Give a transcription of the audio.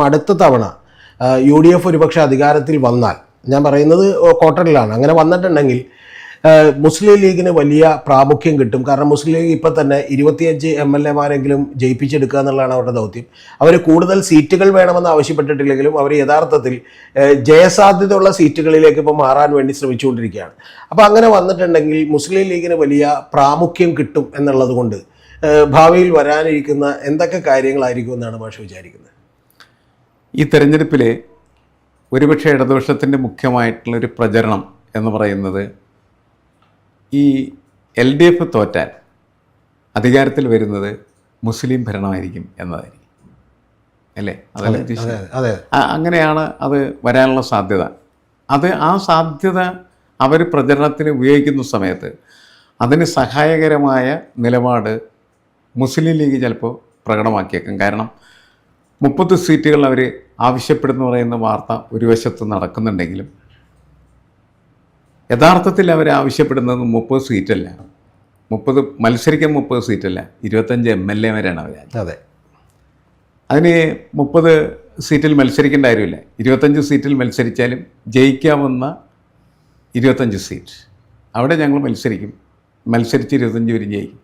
അടുത്ത തവണ UDF ഒരുപക്ഷെ അധികാരത്തിൽ വന്നാൽ, ഞാൻ പറയുന്നത് ക്വാർട്ടറിലാണ്, അങ്ങനെ വന്നിട്ടുണ്ടെങ്കിൽ മുസ്ലിം ലീഗിന് വലിയ പ്രാമുഖ്യം കിട്ടും. കാരണം മുസ്ലിം ലീഗ് ഇപ്പം തന്നെ 25 MLA-മാരെങ്കിലും ജയിപ്പിച്ചെടുക്കുക എന്നുള്ളതാണ് അവരുടെ ദൗത്യം. അവർ കൂടുതൽ സീറ്റുകൾ വേണമെന്ന് ആവശ്യപ്പെട്ടിട്ടില്ലെങ്കിലും അവർ യഥാർത്ഥത്തിൽ ജയസാധ്യതയുള്ള സീറ്റുകളിലേക്ക് ഇപ്പോൾ മാറാൻ വേണ്ടി ശ്രമിച്ചുകൊണ്ടിരിക്കുകയാണ്. അപ്പോൾ അങ്ങനെ വന്നിട്ടുണ്ടെങ്കിൽ മുസ്ലിം ലീഗിന് വലിയ പ്രാമുഖ്യം കിട്ടും എന്നുള്ളത് കൊണ്ട് ഭാവിയിൽ വരാനിരിക്കുന്ന എന്തൊക്കെ കാര്യങ്ങളായിരിക്കും എന്നാണ് മാഷ് വിചാരിക്കുന്നത്? ഈ തെരഞ്ഞെടുപ്പിൽ ഒരുപക്ഷെ ഇടതുപക്ഷത്തിൻ്റെ മുഖ്യമായിട്ടുള്ളൊരു പ്രചരണം എന്ന് പറയുന്നത് ഈ LDF തോറ്റാൽ അധികാരത്തിൽ വരുന്നത് മുസ്ലിം ഭരണമായിരിക്കും എന്നതായിരിക്കും, അല്ലേ? അതെ, അങ്ങനെയാണ് അത് വരാനുള്ള സാധ്യത. ആ സാധ്യത അവർ പ്രചരണത്തിന് ഉപയോഗിക്കുന്ന സമയത്ത് അതിന് സഹായകരമായ നിലപാട് മുസ്ലിം ലീഗ് ചിലപ്പോൾ പ്രകടമാക്കിയേക്കും. കാരണം 30 സീറ്റുകൾ അവർ ആവശ്യപ്പെടുന്നു പറയുന്ന വാർത്ത ഒരു വശത്ത് നടക്കുന്നുണ്ടെങ്കിലും യഥാർത്ഥത്തിൽ അവർ ആവശ്യപ്പെടുന്നത് 30 സീറ്റല്ല, മത്സരിക്കാൻ 30 സീറ്റല്ല, 25 MLA-മാരാണ് അവർ. അതെ, അതിന് 30 സീറ്റിൽ മത്സരിക്കേണ്ട കാര്യമില്ല. 25 സീറ്റിൽ മത്സരിച്ചാലും ജയിക്കാവുന്ന 25 സീറ്റ് അവിടെ ഞങ്ങൾ മത്സരിച്ച് 25 വരും ജയിക്കും.